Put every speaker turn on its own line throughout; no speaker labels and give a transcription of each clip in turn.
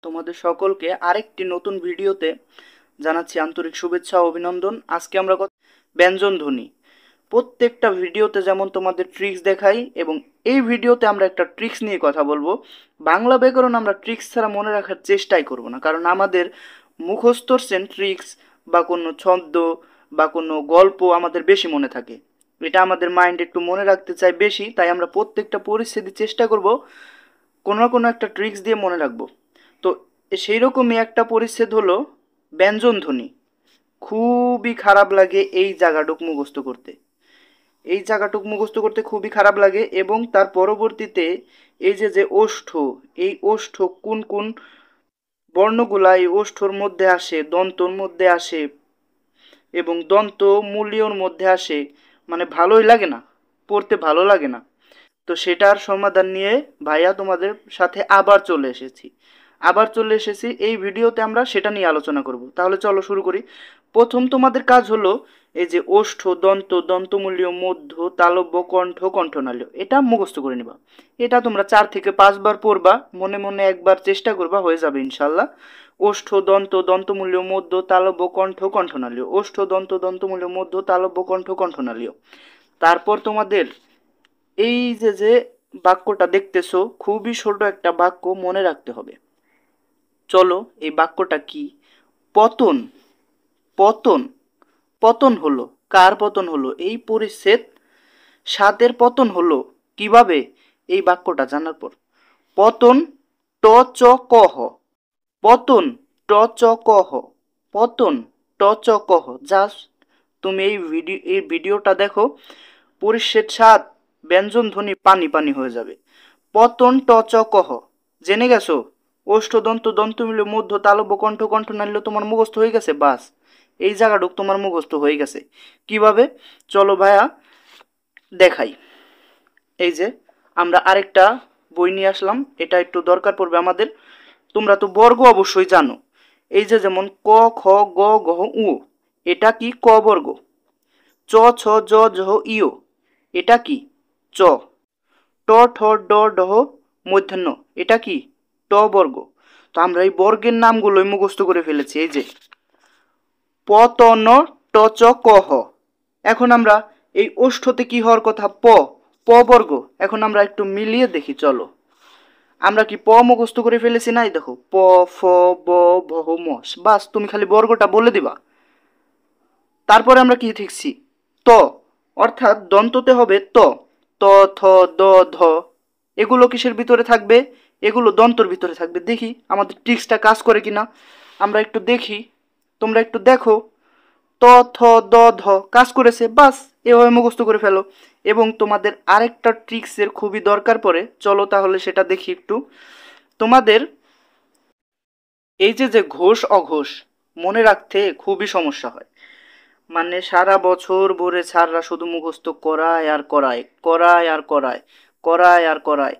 তোমাদের সকলকে আরেকটি নতুন ভিডিওতে জানাচ্ছি আন্তরিক শুভেচ্ছা ও অভিনন্দন। আজকে আমরা ব্যঞ্জন ধ্বনি প্রত্যেকটা ভিডিওতে যেমন তোমাদের ট্রিক্স দেখাই, এবং এই ভিডিওতে আমরা একটা ট্রিক্স নিয়ে কথা বলবো। বাংলা ব্যাকরণ আমরা ট্রিক্স ছাড়া মনে রাখার চেষ্টাই করব না, কারণ আমাদের মুখস্থর ট্রিক্স বা কোনো ছন্দ বা কোনো গল্প আমাদের বেশি মনে থাকে। এটা আমাদের মাইন্ড একটু মনে রাখতে চাই বেশি, তাই আমরা প্রত্যেকটা পরিস্থিতি চেষ্টা করব কোনো না কোনো একটা ট্রিক্স দিয়ে মনে রাখবো। তো সেই রকমই একটা পরিচ্ছেদ হলো ব্যঞ্জন ধ্বনি। খুবই খারাপ লাগে এই জায়গাটুক মুখস্থ করতে, খুবই খারাপ লাগে। এবং তার পরবর্তীতে এই যে ওষ্ঠ, এই ওষ্ঠ কোন কোন বর্ণগুলা এই ওষ্ঠর মধ্যে আসে, দন্তর মধ্যে আসে এবং দন্ত মূলীয়র মধ্যে আসে, মানে ভালোই লাগে না, পড়তে ভালো লাগে না। তো সেটার সমাধান নিয়ে ভাইয়া তোমাদের সাথে আবার চলে এসেছি এই ভিডিওতে আমরা সেটা নিয়ে আলোচনা করব। তাহলে চলো শুরু করি। প্রথম তোমাদের কাজ হলো এই যে ওষ্ঠ, দন্ত, দন্তমূলীয়, মধ্য, তালব্য, কণ্ঠ, কণ্ঠনালীয়, এটা মুখস্থ করে নিবা। এটা তোমরা 4 থেকে 5 বার পড়বা, মনে মনে একবার চেষ্টা করবা, হয়ে যাবে ইনশাল্লাহ। ওষ্ঠ, দন্ত, দন্তমূলীয়, মধ্য, তালব্য, কণ্ঠ, কণ্ঠনালীয়, ওষ্ঠ, দন্ত, দন্তমূলীয়, মধ্য, তালব্য, কণ্ঠ, কণ্ঠনালীয়। তারপর তোমাদের এই যে বাক্যটা দেখতেছো, খুবই ছোট একটা বাক্য, মনে রাখতে হবে। চলো, এই বাক্যটা কি? পতন। পতন পতন হলো, কার পতন হলো? এই পরিচ্ছেদ 7-এর পতন হলো কিভাবে? এই বাক্যটা জানার পর। পতন ট চ ক হ, পতন ট চ ক হ, পতন ট চ ক হ। জাস্ট তুমি এই ভিডিওটা দেখো, পরিচ্ছেদ 7 ব্যঞ্জন ধ্বনি পানি পানি হয়ে যাবে। পতন ট চ ক হ জেনে গেছো? ওষ্ঠ, দন্ত, দন্তমূলীয়, মধ্য, তালব্য, কণ্ঠ, কণ্ঠনালীয় তোমার মুখস্থ হয়ে গেছে। বাস, এই জায়গাটুক তোমার মুখস্থ হয়ে গেছে। কিভাবে? চলো ভাইয়া দেখাই। এই যে আমরা আরেকটা বই নিয়ে আসলাম, এটা একটু দরকার পড়বে আমাদের। তোমরা তো বর্গ অবশ্যই জানো। এই যে যেমন ক, খ, গ, ঘ, উ, এটা কি? ক বর্গ। চ, ছ, জ, ঝ, ইয়, এটা কি? চ। ট, ঠ, ড, ঢ, মূর্ধন্য, এটা কি? ট বর্গ। তো আমরা এই বর্গের নামগুলোই মুখস্থ করে ফেলেছি। এই যে পতন ট চ ক হ। এখন আমরা এই ওষ্ঠতে কি হওয়ার কথা? প, প বর্গ। এখন আমরা একটু মিলিয়ে দেখি, চলো। আমরা কি প মুখস্থ করে ফেলেছি? নাই, দেখো প, ফ, ব, ভ, ম। বাস, তুমি খালি বর্গটা বলে দিবা। তারপরে আমরা কি শিখছি? ত, অর্থাৎ দন্ততে হবে ত। ত, থ, দ, ধ, এগুলো কিসের ভিতরে থাকবে? এগুলো দন্তর ভিতরে থাকবে। দেখি আমাদের ট্রিক্সটা কাজ করে কিনা, আমরা একটু দেখি, তোমরা একটু দেখো। ত, থ, দ, ধ কাজ করেছে। বাস, এভাবে মুখস্থ করে ফেলো। এবং তোমাদের আরেকটা ট্রিক্সের খুবই দরকার পড়ে, চলো তাহলে সেটা দেখি একটু। তোমাদের এই যে ঘোষ অঘোষ মনে রাখতে খুবই সমস্যা হয়। মানে সারা বছর ভরে স্যাররা শুধু মুখস্থ করায় আর করায়, করায় আর করায়, করায় আর করায়,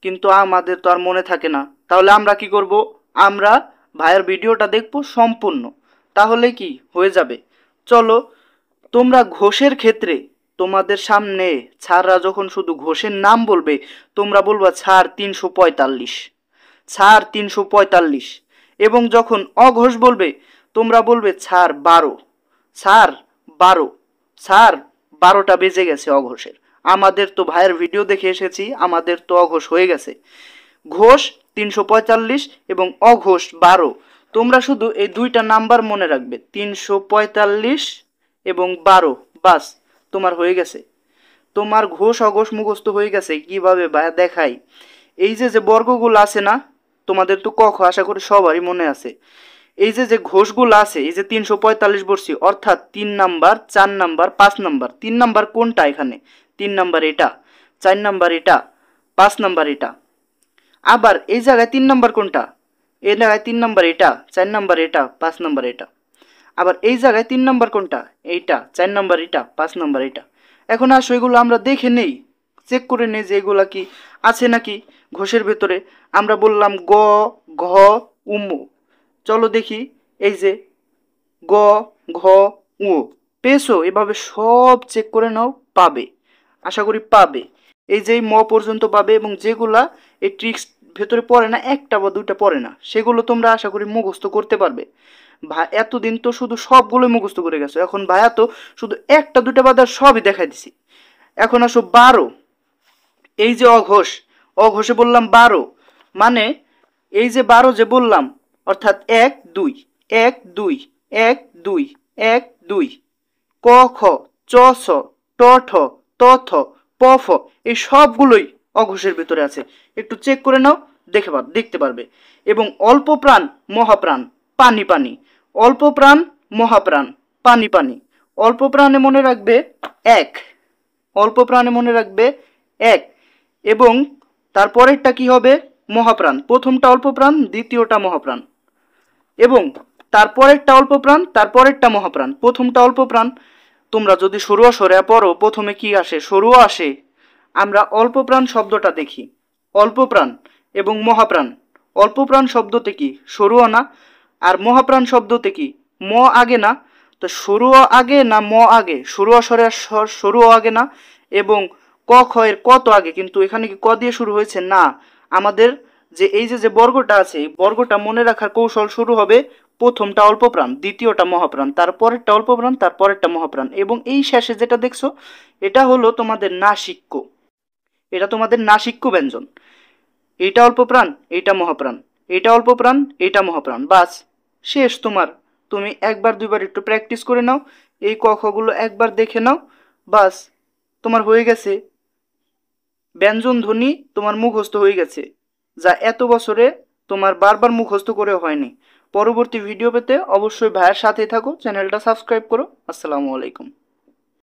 কিন্তু আমাদের তো আর মনে থাকে না। তাহলে আমরা কি করব? আমরা ভাইয়ের ভিডিওটা দেখবো সম্পূর্ণ, তাহলে কি হয়ে যাবে। চলো, তোমরা ঘোষের ক্ষেত্রে তোমাদের সামনে স্যাররা যখন শুধু ঘোষের নাম বলবে, তোমরা বলবা স্যার 345, স্যার 345। এবং যখন অঘোষ বলবে, তোমরা বলবে স্যার 12, স্যার 12, স্যার 12টা বেজে গেছে অঘোষের। আমাদের তো ভাইয়ের ভিডিও দেখে এসেছি, আমাদের তো অঘোষ হয়ে গেছে। ঘোষ 345 এবং অঘোষ 12। তোমরা শুধু এই দুইটা নাম্বার মনে রাখবে, 345 এবং 12। বাস, তোমার হয়ে গেছে, তোমার ঘোষ অঘোষ মুখস্থ হয়ে গেছে। কিভাবে ভাইয়া দেখাই। এই যে বর্গগুলো আছে না, তোমাদের তো ক খ আশা করি সবারই মনে আছে। এই যে ঘোষগুলো আছে, এই যে 345 বলছি, অর্থাৎ 3 নাম্বার, 4 নাম্বার, 5 নাম্বার। 3 নাম্বার কোনটা এখানে? 3 নাম্বার এটা, 4 নাম্বার এটা, 5 নাম্বার এটা। আবার এই জায়গায় 3 নাম্বার কোনটা? এই জায়গায় 3 নাম্বার এটা, 4 নাম্বার এটা, 5 নাম্বার এটা। আবার এই জায়গায় 3 নাম্বার কোনটা? এইটা, 4 নাম্বার এটা, 5 নাম্বার এটা। এখন আসো এগুলো আমরা দেখে নেই, চেক করে নেই যে এগুলা কি আছে নাকি ঘোষের ভেতরে। আমরা বললাম গ, ঘ, উমু। চলো দেখি, এই যে গ, ঘ, উ পেয়েছো? এভাবে সব চেক করে নাও, পাবে, আশা করি পাবে। এই যে ম পর্যন্ত পাবে, এবং যেগুলা এই ট্রিক্স ভেতরে পড়ে না, একটা বা দুইটা পড়ে না, সেগুলো তোমরা আশা করি মুখস্থ করতে পারবে। ভাই এতদিন তো শুধু সবগুলোই মুখস্থ করে গেছো, এখন ভাইয়া তো শুধু একটা দুইটা বাদ আর সবই দেখাই দিছি। এখন আসো 12। এই যে অঘোষ, অঘোষে বললাম 12, মানে এই যে 12 যে বললাম, অর্থাৎ 1 2 1 2 1 2 1 2, ক খ চ ছ ট ঠ ত থ প ফ, এই সবগুলোই অঘোষের ভিতরে আছে। একটু চেক করে নাও, দেখতে পারবে। এবং অল্প প্রাণ মহাপ্রাণ, পানি পানি, অল্প প্রাণ মহাপ্রাণ, পানি পানি, অল্প প্রাণে মনে রাখবে 1, অল্প প্রাণে মনে রাখবে 1, এবং তারপরেরটা কি হবে? মহাপ্রাণ। প্রথমটা অল্প প্রাণ, দ্বিতীয়টা মহাপ্রাণ, এবং তারপরেরটা অল্প প্রাণ, তারপরেরটা মহাপ্রাণ। প্রথমটা অল্প প্রাণ, তোমরা যদি সরুয়া সরেয়া পড়ো, প্রথমে কি আসে? সরুয়া আসে। আমরা অল্প প্রাণ শব্দটা দেখি, অল্প প্রাণ এবং মহাপ্রাণ। অল্প প্রাণ শব্দতে কি? সরুয়া না? আর মহাপ্রাণ শব্দতে কি? ম আগে না? তো সরুয়া আগে না ম আগে? সরুয়া সরেয়া সরুয়া আগে না? এবং ক খ এর ক তো আগে, কিন্তু এখানে কি ক দিয়ে শুরু হয়েছে? না। আমাদের যে এই যে বর্গটা আছে, এই বর্গটা মনে রাখার কৌশল শুরু হবে প্রথমটা অল্প প্রাণ, দ্বিতীয়টা মহাপ্রাণ, তারপরেরটা অল্প প্রাণ, তারপরেরটা মহাপ্রাণ, এবং এই শেষে যেটা দেখছো এটা হলো তোমাদের নাসিক্য। এটা তোমাদের নাসিক্য ব্যঞ্জন। এইটা অল্প প্রাণ, এইটা মহাপ্রাণ, এইটা অল্প প্রাণ, এইটা মহাপ্রাণ, বাস শেষ তোমার। তুমি একবার দুইবার একটু প্র্যাকটিস করে নাও, এই ক খ গুলো একবার দেখে নাও, বাস তোমার হয়ে গেছে। ব্যঞ্জন ধ্বনি তোমার মুখস্থ হয়ে গেছে, যা এত বছরে তোমার বারবার মুখস্থ করে হয়নি। পরবর্তী ভিডিও পেতে অবশ্যই ভাইয়ের সাথেই থাকো, চ্যানেলটা সাবস্ক্রাইব করো। আসসালামু আলাইকুম।